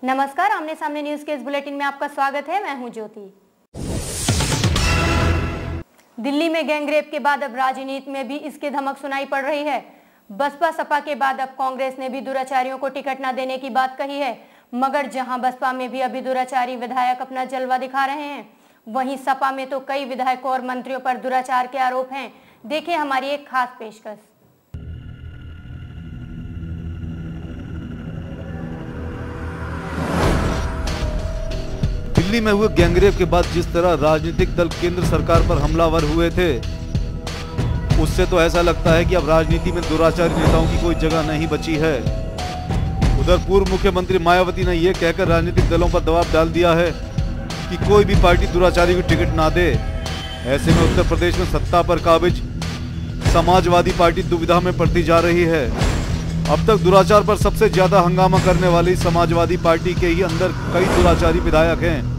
नमस्कार, आमने सामने न्यूज के इस बुलेटिन में आपका स्वागत है। मैं हूं ज्योति। दिल्ली में गैंगरेप के बाद अब राजनीति में भी इसकी धमक सुनाई पड़ रही है। बसपा सपा के बाद अब कांग्रेस ने भी दुराचारियों को टिकट न देने की बात कही है। मगर जहां बसपा में भी अभी दुराचारी विधायक अपना जलवा दिखा रहे हैं, वहीं सपा में तो कई विधायकों और मंत्रियों पर दुराचार के आरोप हैं। देखिए हमारी एक खास पेशकश। दिल्ली में हुए गैंगरेप के बाद जिस तरह राजनीतिक दल केंद्र सरकार पर हमलावर हुए थे, उससे तो ऐसा लगता है कि अब राजनीति में दुराचारी नेताओं की कोई जगह नहीं बची है। उधर पूर्व मुख्यमंत्री मायावती ने यह कहकर राजनीतिक दलों पर दबाव डाल दिया है कि कोई भी पार्टी दुराचारी को टिकट ना दे। ऐसे में उत्तर प्रदेश में सत्ता पर काबिज समाजवादी पार्टी दुविधा में पड़ती जा रही है। अब तक दुराचार पर सबसे ज्यादा हंगामा करने वाली समाजवादी पार्टी के ही अंदर कई दुराचारी विधायक हैं,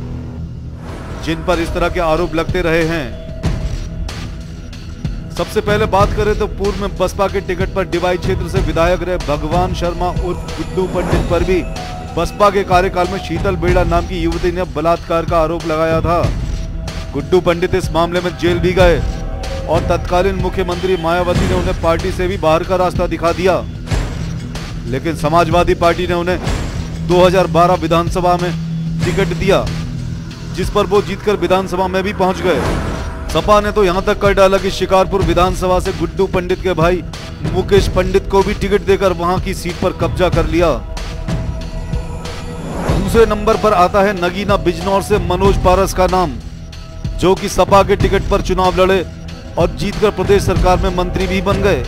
जिन पर इस तरह के आरोप लगते रहे हैं। सबसे पहले बात करें तो पूर्व में बसपा के टिकट पर डिवाई क्षेत्र से विधायक रहे भगवान शर्मा उर्फ गुड्डू पंडित पर भी बसपा के कार्यकाल में शीतल बेड़ा नाम की युवती ने बलात्कार का आरोप लगाया था। गुड्डू पंडित इस मामले में जेल भी गए और तत्कालीन मुख्यमंत्री मायावती ने उन्हें पार्टी से भी बाहर का रास्ता दिखा दिया, लेकिन समाजवादी पार्टी ने उन्हें 2012 विधानसभा में टिकट दिया, जिस पर वो जीतकर विधानसभा में भी पहुंच गए। सपा ने तो यहां तक कर डाला कि शिकारपुर विधानसभा से गुड्डू पंडित के भाई मुकेश पंडित को भी टिकट देकर वहां की सीट पर कब्जा कर लिया। दूसरे नंबर पर आता है नगीना बिजनौर से मनोज पारस का नाम, जो कि सपा के टिकट पर चुनाव लड़े और जीतकर प्रदेश सरकार में मंत्री भी बन गए।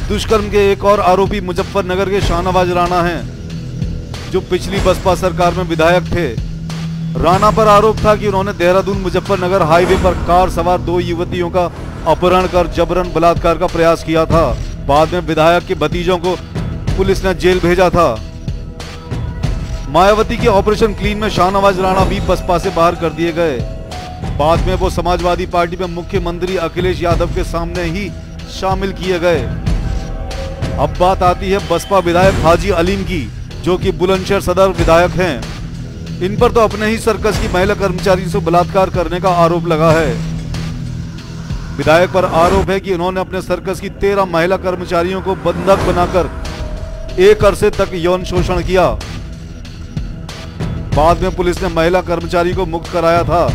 दुष्कर्म के एक और आरोपी मुजफ्फरनगर के शाहनवाज राणा हैं, जो पिछली बसपा सरकार में विधायक थे। राणा पर आरोप था कि उन्होंने देहरादून मुजफ्फरनगर हाईवे पर कार सवार 2 युवतियों का अपहरण कर जबरन बलात्कार का प्रयास किया था। बाद में विधायक के भतीजों को पुलिस ने जेल भेजा था। मायावती के ऑपरेशन क्लीन में शाहनवाज राणा भी बसपा से बाहर कर दिए गए। बाद में वो समाजवादी पार्टी में मुख्यमंत्री अखिलेश यादव के सामने ही शामिल किए गए। अब बात आती है बसपा विधायक हाजी अलीम की, जो कि बुलंदशहर सदर विधायक हैं। इन पर तो अपने ही सर्कस की महिला कर्मचारी से बलात्कार करने का आरोप लगा है। विधायक पर आरोप है कि उन्होंने अपने सर्कस की 13 महिला कर्मचारियों को बंधक बनाकर 1 अरसे तक यौन शोषण किया। बाद में पुलिस ने महिला कर्मचारी को मुक्त कराया था,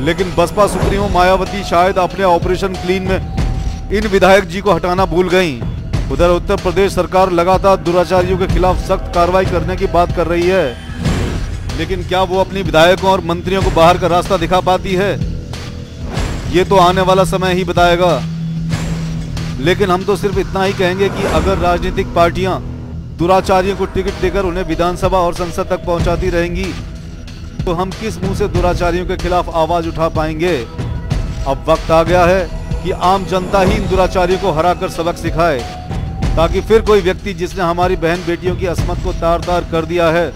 लेकिन बसपा सुप्रीमो मायावती शायद अपने ऑपरेशन क्लीन में इन विधायक जी को हटाना भूल गईं। उधर उत्तर प्रदेश सरकार लगातार दुराचारियों के खिलाफ सख्त कार्रवाई करने की बात कर रही है, लेकिन क्या वो अपनी विधायकों और मंत्रियों को बाहर का रास्ता दिखा पाती है, ये तो आने वाला समय ही बताएगा। लेकिन हम तो सिर्फ इतना ही कहेंगे कि अगर राजनीतिक पार्टियां दुराचारियों को टिकट देकर उन्हें विधानसभा और संसद तक पहुंचाती रहेंगी, तो हम किस मुंह से दुराचारियों के खिलाफ आवाज उठा पाएंगे। अब वक्त आ गया है कि आम जनता ही इन दुराचारियों को हराकर सबक सिखाए, ताकि फिर कोई व्यक्ति जिसने हमारी बहन बेटियों की अस्मत को तार तार कर दिया है,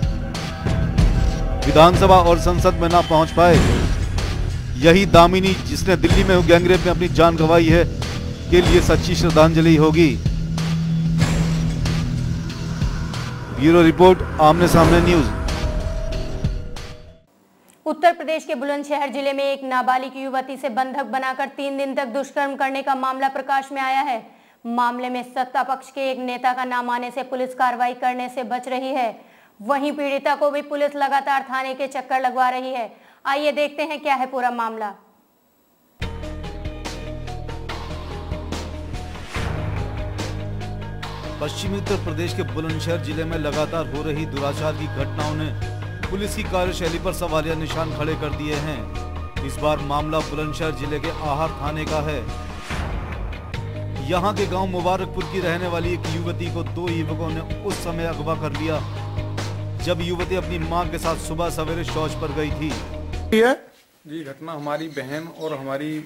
विधानसभा और संसद में ना पहुंच पाए। यही दामिनी जिसने दिल्ली में गैंगरेप में अपनी जान गंवाई है के लिए सच्ची श्रद्धांजलि होगी। ब्यूरो रिपोर्ट, आमने सामने न्यूज। उत्तर प्रदेश के बुलंदशहर जिले में एक नाबालिग युवती से बंधक बनाकर 3 दिन तक दुष्कर्म करने का मामला प्रकाश में आया है। मामले में सत्ता पक्ष के एक नेता का नाम आने से पुलिस कार्रवाई करने से बच रही है। वहीं पीड़िता को भी पुलिस लगातार थाने के चक्कर लगवा रही है। आइए देखते हैं क्या है पूरा मामला। पश्चिमी उत्तर प्रदेश के बुलंदशहर जिले में लगातार हो रही दुराचार की घटनाओं ने पुलिस की कार्यशैली पर सवालिया निशान खड़े कर दिए हैं। इस बार मामला बुलंदशहर जिले के आहार थाने का है। यहाँ के गांव मुबारकपुर की रहने वाली एक युवती को 2 युवकों ने उस समय अगवा कर लिया जब युवती अपनी मां के साथ सुबह सवेरे शौच पर गई थी। जी, घटना हमारी बहन और हमारी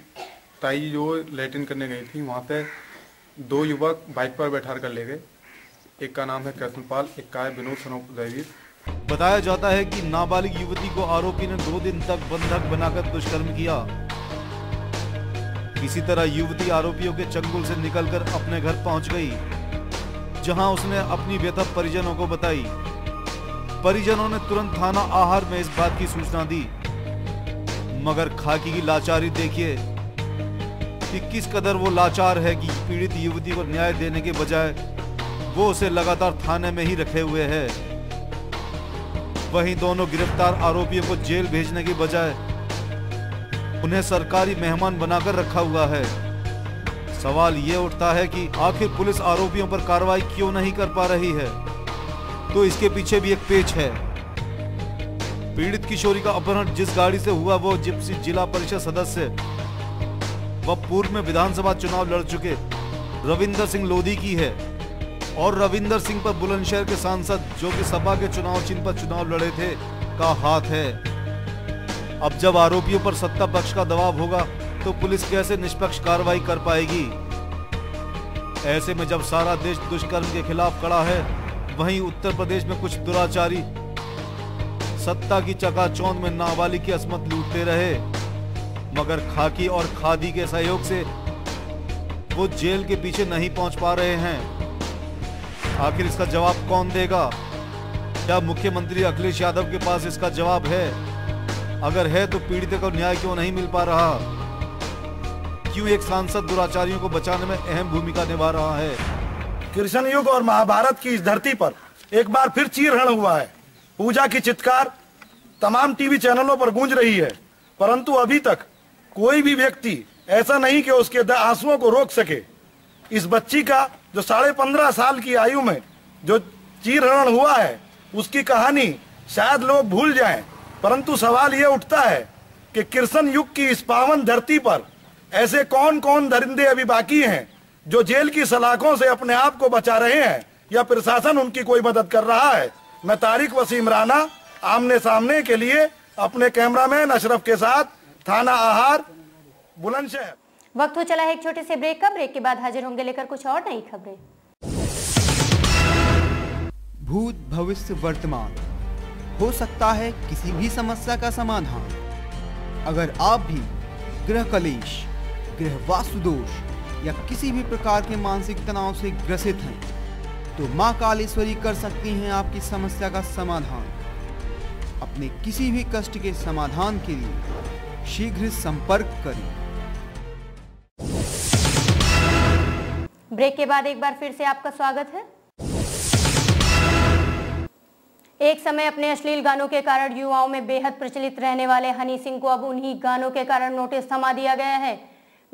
ताई जो लैट्रिन करने गई थी, वहाँ पे 2 युवक बाइक पर बैठा कर ले गए। एक का नाम है कृष्णपाल, एक का है विनोद सनोप दैवीर। बताया जाता है कि नाबालिग युवती को आरोपी ने 2 दिन तक बंधक बनाकर दुष्कर्म किया। इसी तरह युवती आरोपियों के चंगुल से निकलकर अपने घर पहुंच गई, जहां उसने अपनी व्यथा परिजनों को बताई। परिजनों ने तुरंत थाना आहार में इस बात की सूचना दी, मगर खाकी की लाचारी देखिए कि किस कदर वो लाचार है कि पीड़ित युवती को न्याय देने के बजाय वो उसे लगातार थाने में ही रखे हुए है। वहीं दोनों गिरफ्तार आरोपियों को जेल भेजने के बजाय उन्हें सरकारी मेहमान बनाकर रखा हुआ है। सवाल ये उठता है कि आखिर पुलिस आरोपियों पर कार्रवाई क्यों नहीं कर पा रही है। तो इसके पीछे भी एक पेच है। पीड़ित किशोरी का अपहरण जिस गाड़ी से हुआ वो जिप्सी जिला परिषद सदस्य व पूर्व में विधानसभा चुनाव लड़ चुके रविंदर सिंह लोधी की है और रविंदर सिंह पर बुलंदशहर के सांसद जो कि सपा के चुनाव चिन्ह पर चुनाव लड़े थे का हाथ है। अब जब आरोपियों पर सत्ता पक्ष का दबाव होगा तो पुलिस कैसे निष्पक्ष कार्रवाई कर पाएगी। ऐसे में जब सारा देश दुष्कर्म के खिलाफ खड़ा है, वहीं उत्तर प्रदेश में कुछ दुराचारी सत्ता की चकाचौंध में नाबालिग की अस्मत लूटते रहे, मगर खाकी और खादी के सहयोग से वो जेल के पीछे नहीं पहुंच पा रहे हैं। आखिर इसका जवाब कौन देगा? क्या मुख्यमंत्री अखिलेश यादव के पास इसका जवाब है? अगर है तो पीड़ित को न्याय क्यों नहीं मिल पा रहा? क्यों एक सांसद दुराचारियों को बचाने में अहम भूमिका निभा रहा है? कृष्ण युग और महाभारत की इस धरती पर एक बार फिर चीरहरण हुआ है। पूजा की चित्कार तमाम टीवी चैनलों पर गूंज रही है, परंतु अभी तक कोई भी व्यक्ति ऐसा नहीं कि उसके आंसुओं को रोक सके। इस बच्ची का जो 15.5 साल की आयु में जो चीरहरण हुआ है, उसकी कहानी शायद लोग भूल जाएं, परंतु सवाल ये उठता है कि कृष्ण युग की इस पावन धरती पर ऐसे कौन कौन दरिंदे अभी बाकी हैं जो जेल की सलाखों से अपने आप को बचा रहे हैं, या प्रशासन उनकी कोई मदद कर रहा है। मैं तारिक वसीम राणा आमने सामने के लिए अपने कैमरामैन अशरफ के साथ थाना आहार बुलंदशहर। वक्त हो चला है एक छोटे से ब्रेक का। ब्रेक के बाद हाजिर होंगे लेकर कुछ और नई खबरें। भूत भविष्य वर्तमान हो सकता है किसी भी समस्या का समाधान। अगर आप भी गृह कलेश, गृह वास्तु दोष या किसी भी प्रकार के मानसिक तनाव से ग्रसित हैं, तो मां कालेश्वरी कर सकती हैं आपकी समस्या का समाधान। अपने किसी भी कष्ट के समाधान के लिए शीघ्र संपर्क करें। ब्रेक के बाद एक बार फिर से आपका स्वागत है। एक समय अपने अश्लील गानों के कारण युवाओं में बेहद प्रचलित रहने वाले हनी सिंह को अब उन्हीं गानों के कारण नोटिस थमा दिया गया है।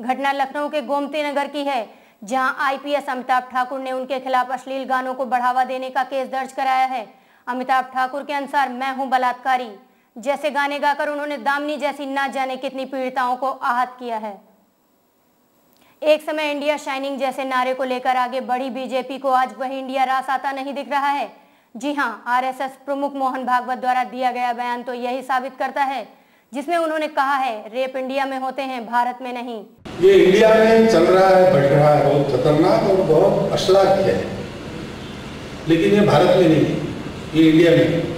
घटना लखनऊ के गोमती नगर की है, जहां आईपीएस अमिताभ ठाकुर ने उनके खिलाफ अश्लील गानों को बढ़ावा देने का केस दर्ज कराया है। अमिताभ ठाकुर के अनुसार मैं हूं बलात्कारी जैसे गाने गाकर उन्होंने दामिनी जैसी ना जाने कितनी पीड़िताओं को आहत किया है। एक समय इंडिया शाइनिंग जैसे नारे को लेकर आगे बढ़ी बीजेपी को आज वही इंडिया रास आता नहीं दिख रहा है। जी हां, आरएसएस प्रमुख मोहन भागवत द्वारा दिया गया बयान तो यही साबित करता है, जिसमें उन्होंने कहा है रेप इंडिया में होते हैं, भारत में नहीं। ये इंडिया में चल रहा है, बढ़ रहा है, बहुत खतरनाक और बहुत अश्लील है, लेकिन ये भारत में नहीं, ये इंडिया में।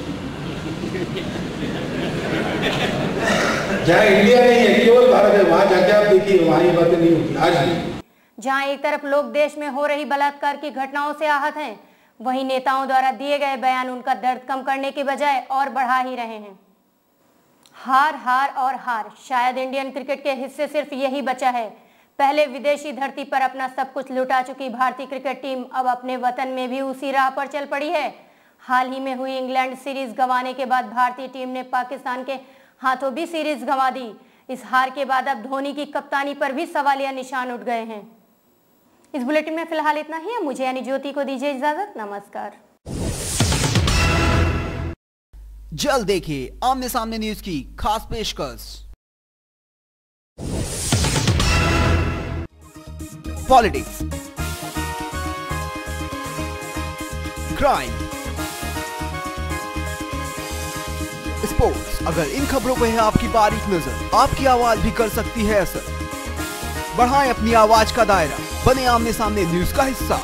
जहाँ इंडिया नहीं है, केवल भारत है, वहाँ जाके आप देखिए, वहाँ ये बातें नहीं होती आज भी। जहाँ एक तरफ लोग देश में हो रही बलात्कार की घटनाओं से आहत हैं, वहीं नेताओं द्वारा दिए गए बयान उनका दर्द कम करने के बजाय और बढ़ा ही रहे हैं। हार हार और हार, शायद इंडियन क्रिकेट के हिस्से सिर्फ यही बचा है। पहले विदेशी धरती पर अपना सब कुछ लुटा चुकी भारतीय क्रिकेट टीम अब अपने वतन में भी उसी राह पर चल पड़ी है। हाल ही में हुई इंग्लैंड सीरीज गंवाने के बाद भारतीय टीम ने पाकिस्तान के हाथों भी सीरीज गंवा दी। इस हार के बाद अब धोनी की कप्तानी पर भी सवालिया निशान उठ गए हैं। इस बुलेटिन में फिलहाल इतना ही है। मुझे यानी ज्योति को दीजिए इजाजत। नमस्कार। जल्द देखिए आमने सामने न्यूज की खास पेशकश। Politics, crime, sports. अगर इन खबरों पर है आपकी बारीक नजर, आपकी आवाज भी कर सकती है असर। बढ़ाएं अपनी आवाज का दायरा, बने आमने सामने न्यूज का हिस्सा।